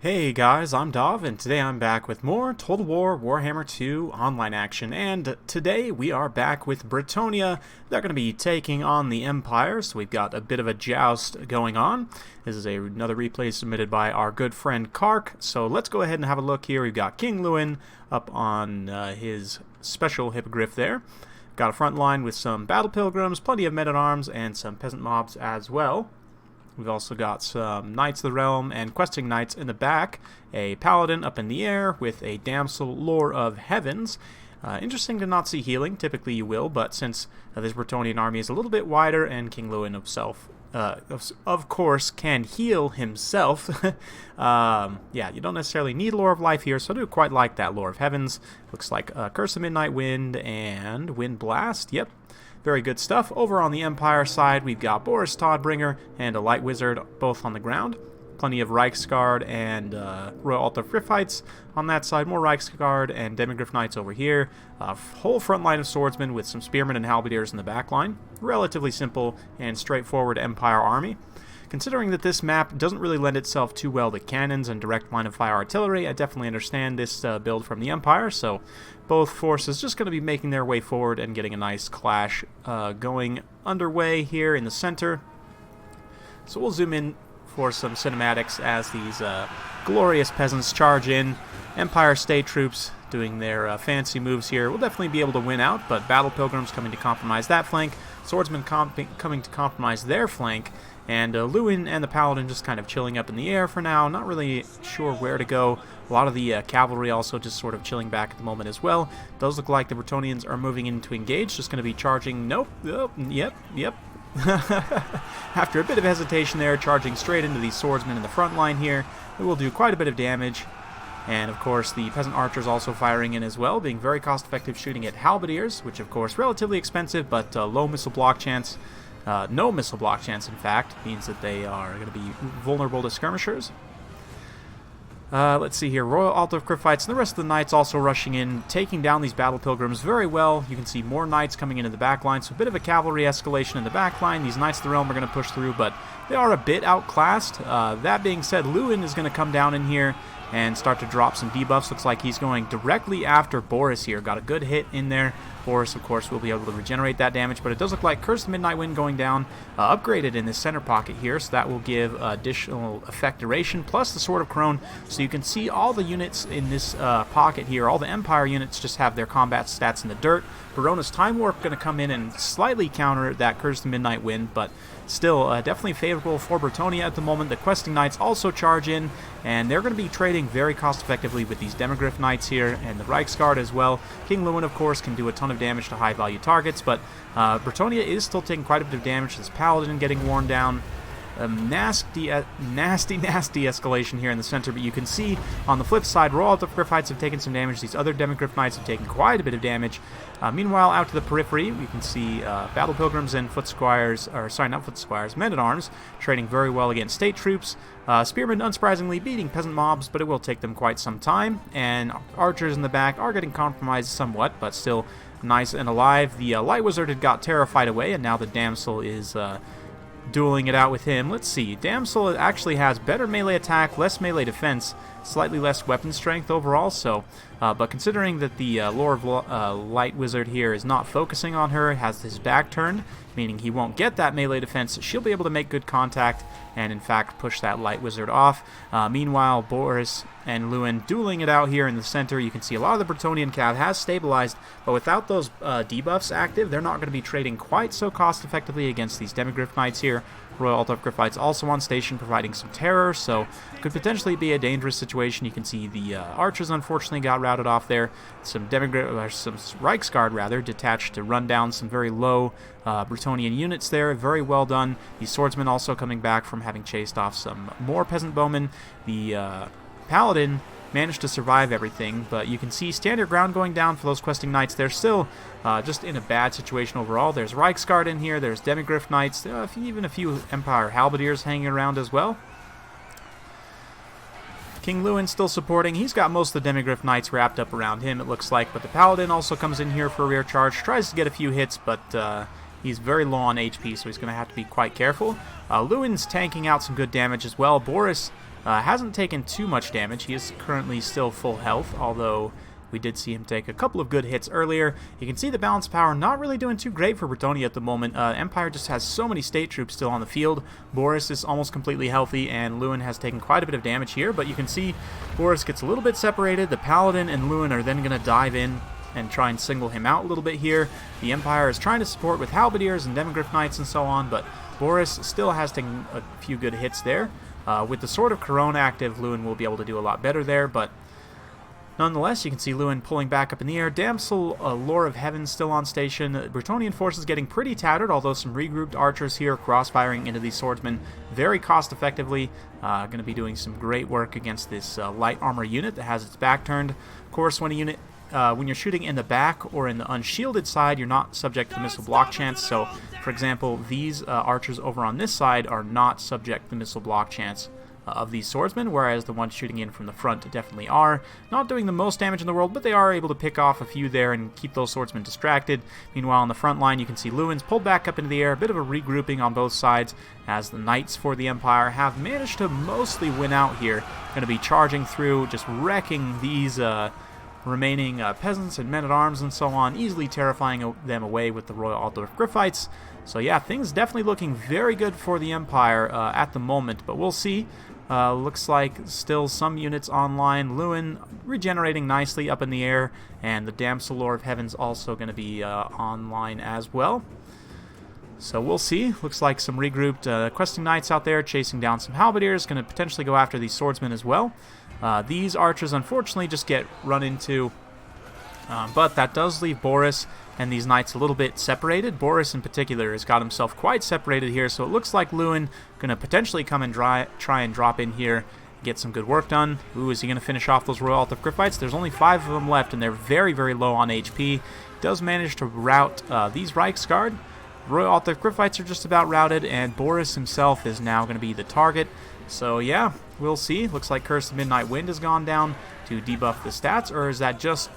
Hey guys, I'm Dov, and today I'm back with more Total War Warhammer 2 online action, and today we are back with Bretonnia. They're going to be taking on the Empire, so we've got a bit of a joust going on. This is another replay submitted by our good friend Kark, so let's go ahead and have a look here. We've got King Lewin up on his special hippogriff there. Got a front line with some battle pilgrims, plenty of men-at-arms, and some peasant mobs as well. We've also got some Knights of the Realm and Questing Knights in the back, a Paladin up in the air with a Damsel Lore of Heavens. Interesting to not see healing, typically you will, but since this Bretonnian army is a little bit wider and King Lewin himself, of course, can heal himself, yeah, you don't necessarily need Lore of Life here, so I do quite like that Lore of Heavens. Looks like Curse of Midnight Wind and Wind Blast, yep. Very good stuff. Over on the Empire side, we've got Boris Todbringer and a Light Wizard, both on the ground. Plenty of Reiksguard and Royal Altar Friffites on that side. More Reiksguard and Demigryph Knights over here. A whole front line of swordsmen with some spearmen and halberdiers in the back line. Relatively simple and straightforward Empire army. Considering that this map doesn't really lend itself too well to cannons and direct line of fire artillery, I definitely understand this build from the Empire, so both forces just going to be making their way forward and getting a nice clash going underway here in the center. So we'll zoom in for some cinematics as these glorious peasants charge in. Empire state troops doing their fancy moves here. We'll definitely be able to win out, but battle pilgrims coming to compromise that flank, swordsmen coming to compromise their flank, and Lewin and the Paladin just kind of chilling up in the air for now, not really sure where to go. A lot of the cavalry also just sort of chilling back at the moment as well. Does look like the Bretonnians are moving in to engage, just going to be charging. Nope, yep. After a bit of hesitation there, charging straight into these swordsmen in the front line here. It will do quite a bit of damage. And of course the peasant archers also firing in as well, being very cost effective shooting at halberdiers, which of course relatively expensive, but low missile block chance. No missile block chance, in fact, means that they are going to be vulnerable to skirmishers. Let's see here. Royal Altar Friffites and the rest of the Knights also rushing in, taking down these battle pilgrims very well. You can see more Knights coming into the back line, so a bit of a cavalry escalation in the back line. These Knights of the Realm are going to push through, but they are a bit outclassed. That being said, Lewin is going to come down in here and start to drop some debuffs. Looks like he's going directly after Boris here. Got a good hit in there. Boris, of course, will be able to regenerate that damage, but it does look like Curse of Midnight Wind going down, upgraded in this center pocket here, so that will give additional effect duration, plus the Sword of Crone, so you can see all the units in this pocket here. All the Empire units just have their combat stats in the dirt. Barona's Time Warp going to come in and slightly counter that Curse of Midnight Wind, but still definitely favorable for Bretonnia at the moment. The Questing Knights also charge in, and they're going to be trading very cost effectively with these Demigryph Knights here, and the Reiksguard as well. King Lewin, of course, can do a ton of damage to high value targets, but Bretonnia is still taking quite a bit of damage. This Paladin getting worn down. Nasty escalation here in the center, but you can see on the flip side, Royal Altar Friffites have taken some damage. These other Demigryph Knights have taken quite a bit of damage. Meanwhile, out to the periphery, we can see Battle Pilgrims and Foot Squires, or sorry, not Foot Squires, Men-at-Arms, trading very well against state troops. Spearmen, unsurprisingly, beating peasant mobs, but it will take them quite some time. And archers in the back are getting compromised somewhat, but still nice and alive. The Light Wizard had got terrified away, and now the Damsel is dueling it out with him. Let's see. Damsel actually has better melee attack, less melee defense, slightly less weapon strength overall, so but considering that the Lore of Light Wizard here is not focusing on her, has his back turned, meaning he won't get that melee defense, she'll be able to make good contact and in fact push that Light Wizard off. Meanwhile, Boris and Lewin dueling it out here in the center. You can see a lot of the Bretonnian cav has stabilized, but without those debuffs active, they're not going to be trading quite so cost effectively against these Demigryph Knights here. Royal Altar Friffites also on station, providing some terror, so could potentially be a dangerous situation. You can see the archers unfortunately got routed off there. Some Reiksguard rather detached to run down some very low Bretonnian units there. Very well done. The swordsmen also coming back from having chased off some more peasant bowmen. The Paladin managed to survive everything, but you can see standard ground going down for those Questing Knights. They're still just in a bad situation overall. There's Reiksguard in here, there's Demigryph Knights, even a few Empire Halberdiers hanging around as well. King Lewin still supporting. He's got most of the Demigryph Knights wrapped up around him, it looks like, but the Paladin also comes in here for a rear charge, tries to get a few hits, but he's very low on HP, so he's going to have to be quite careful. Lewin's tanking out some good damage as well. Boris Hasn't taken too much damage. He is currently still full health, although we did see him take a couple of good hits earlier. You can see the balance of power not really doing too great for Bretonnia at the moment. Empire just has so many state troops still on the field. Boris is almost completely healthy, and Lewin has taken quite a bit of damage here, but you can see Boris gets a little bit separated. The Paladin and Lewin are then going to dive in and try and single him out a little bit here. The Empire is trying to support with Halberdiers and Demigryph Knights and so on, but Boris still has taken a few good hits there. With the Sword of Corone active, Lewin will be able to do a lot better there, but nonetheless, you can see Lewin pulling back up in the air. Damsel, Lore of Heaven still on station. Bretonnian forces getting pretty tattered, although some regrouped archers here crossfiring into these swordsmen very cost effectively. Going to be doing some great work against this light armor unit that has its back turned. Of course, when you're shooting in the back or in the unshielded side, you're not subject to missile block chance. So, for example, these archers over on this side are not subject to the missile block chance of these swordsmen, whereas the ones shooting in from the front definitely are. Not doing the most damage in the world, but they are able to pick off a few there and keep those swordsmen distracted. Meanwhile, on the front line, you can see Lewin's pulled back up into the air, a bit of a regrouping on both sides, as the Knights for the Empire have managed to mostly win out here. Going to be charging through, just wrecking these remaining peasants and men-at-arms and so on, easily terrifying them away with the Royal Altdorf Gryphites. So yeah, things definitely looking very good for the Empire at the moment, but we'll see. Looks like still some units online. Lewin regenerating nicely up in the air, and the Damsel Lore of Heaven's also going to be online as well. So we'll see. Looks like some regrouped questing knights out there chasing down some halberdiers. Going to potentially go after these swordsmen as well. These archers unfortunately just get run into, but that does leave Boris and these knights a little bit separated. Boris in particular has got himself quite separated here, so it looks like Lewin going to potentially come and try and drop in here, get some good work done. Ooh, is he going to finish off those Royal Altdorf Gryphites? There's only 5 of them left, and they're very, very low on HP. Does manage to rout these Reichsguard. Royal Altdorf Gryphites are just about routed, and Boris himself is now going to be the target. So yeah, we'll see. Looks like Curse of Midnight Wind has gone down to debuff the stats, or is that just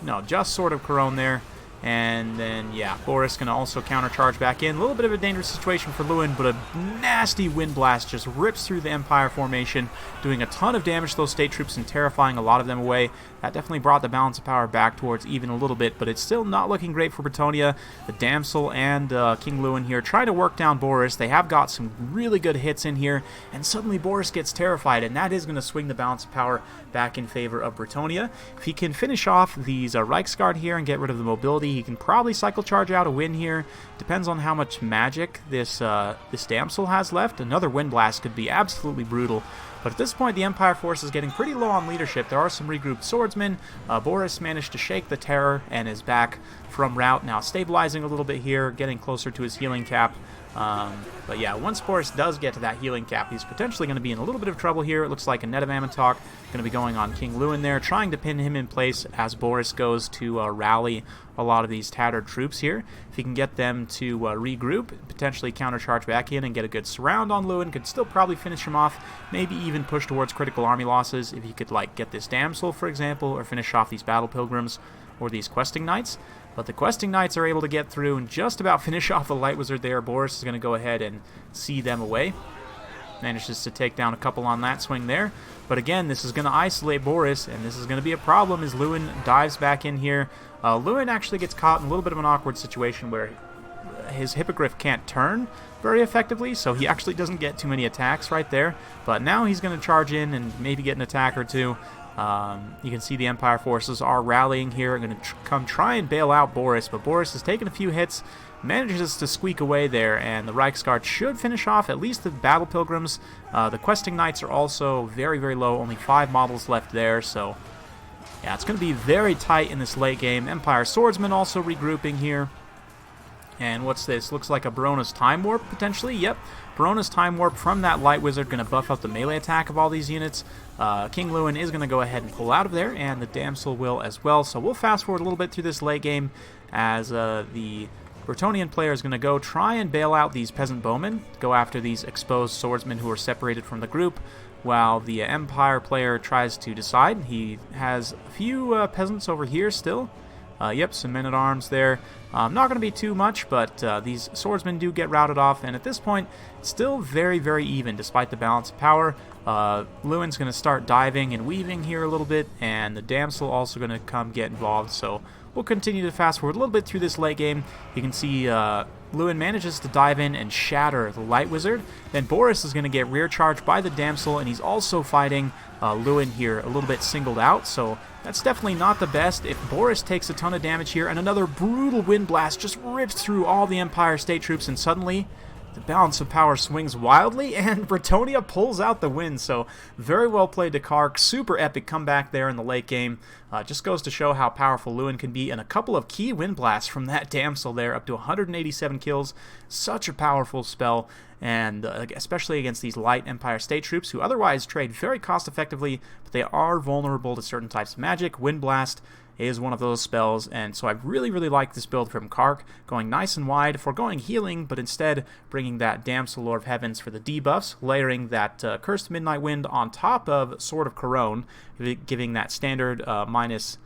Sword of Corone there? And then, yeah, Boris going to also countercharge back in. A little bit of a dangerous situation for Lewin, but a nasty wind blast just rips through the Empire formation, doing a ton of damage to those state troops and terrifying a lot of them away. That definitely brought the balance of power back towards even a little bit, but it's still not looking great for Bretonnia. The Damsel and King Lewin here try to work down Boris. They have got some really good hits in here, and suddenly Boris gets terrified, and that is going to swing the balance of power back in favor of Bretonnia. If he can finish off these Reichsguard here and get rid of the mobility, he can probably cycle charge out a win here. Depends on how much magic this Damsel has left. Another wind blast could be absolutely brutal. But at this point, the Empire force is getting pretty low on leadership. There are some regrouped swordsmen. Boris managed to shake the terror and is back from rout, now stabilizing a little bit here, getting closer to his healing cap. But yeah, once Boris does get to that healing cap, he's potentially going to be in a little bit of trouble here. It looks like a net of Ammontok going to be going on King Lewin there, trying to pin him in place as Boris goes to rally a lot of these tattered troops here. If he can get them to regroup, potentially countercharge back in and get a good surround on Lewin, could still probably finish him off, maybe even push towards critical army losses if he could get this Damsel, for example, or finish off these Battle Pilgrims or these Questing Knights. But the Questing Knights are able to get through and just about finish off the Light Wizard there. Boris is going to go ahead and see them away. Manages to take down a couple on that swing there. But again, this is going to isolate Boris, and this is going to be a problem as Lewin dives back in here. Lewin actually gets caught in a little bit of an awkward situation where his Hippogriff can't turn very effectively, so he actually doesn't get too many attacks right there. But now he's going to charge in and maybe get an attack or two. You can see the Empire forces are rallying here, going to come try and bail out Boris, but Boris has taken a few hits, manages to squeak away there, and the Reichsguard should finish off at least the Battle Pilgrims. The Questing Knights are also very, very low, only 5 models left there, so yeah, it's going to be very tight in this late game. Empire Swordsmen also regrouping here. And what's this? Looks like a Barona's Time Warp, potentially. Yep, Barona's Time Warp from that Light Wizard, going to buff up the melee attack of all these units. King Lewin is going to go ahead and pull out of there, and the Damsel will as well. So we'll fast forward a little bit through this late game as the Bretonnian player is going to go try and bail out these Peasant Bowmen, go after these exposed swordsmen who are separated from the group, while the Empire player tries to decide. He has a few peasants over here still. Yep, some men-at-arms there. Not going to be too much, but these swordsmen do get routed off, and at this point, still very, very even despite the balance of power. Lewin's going to start diving and weaving here a little bit, and the damsel also going to come get involved. So we'll continue to fast forward a little bit through this late game. You can see Lewin manages to dive in and shatter the light wizard. Then Boris is going to get rear charged by the damsel, and he's also fighting Lewin here a little bit singled out. So that's definitely not the best. If Boris takes a ton of damage here, and another brutal wind blast just rips through all the Empire state troops, and suddenly the balance of power swings wildly, and Bretonnia pulls out the win. So very well played to Kark. Super epic comeback there in the late game. Just goes to show how powerful Lewin can be, and a couple of key wind blasts from that damsel there, up to 187 kills. Such a powerful spell, and especially against these light Empire state troops who otherwise trade very cost effectively, but they are vulnerable to certain types of magic. Wind blast is one of those spells, and so I really like this build from Kark, going nice and wide, foregoing healing, but instead bringing that Damsel Lord of Heavens for the debuffs, layering that Cursed Midnight Wind on top of Sword of Corone, giving that standard minus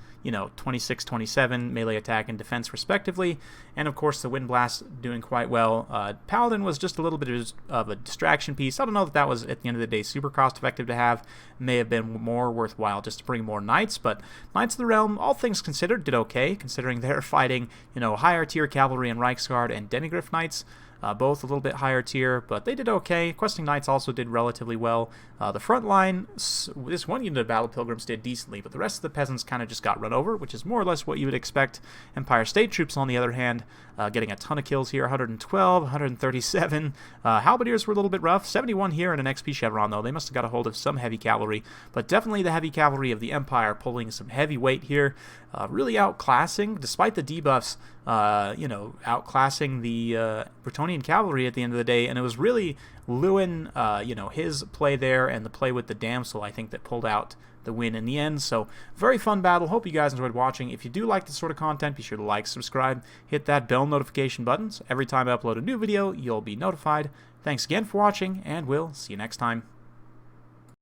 26, 27 melee attack and defense respectively, and of course the Wind Blast doing quite well. Paladin was just a little bit of a distraction piece. I don't know that that was, at the end of the day, super cost effective to have. May have been more worthwhile just to bring more Knights, but Knights of the Realm, all things considered, did okay, considering they're fighting, higher tier Cavalry and Reiksguard and Demigryph Knights. Both a little bit higher tier, but they did okay. Questing Knights also did relatively well. The front line, this one unit of Battle Pilgrims did decently, but the rest of the peasants kind of just got run over, which is more or less what you would expect. Empire State Troops, on the other hand, getting a ton of kills here, 112, 137. Halberdiers were a little bit rough. 71 here in an XP Chevron, though. They must have got a hold of some heavy cavalry, but definitely the heavy cavalry of the Empire pulling some heavy weight here, really outclassing, despite the debuffs, outclassing the Bretonnian cavalry at the end of the day, and it was really Lewin, his play there and the play with the damsel, I think, that pulled out the win in the end. So very fun battle. Hope you guys enjoyed watching. If you do like this sort of content, be sure to like, subscribe, hit that bell notification button. So every time I upload a new video, you'll be notified. Thanks again for watching, and we'll see you next time.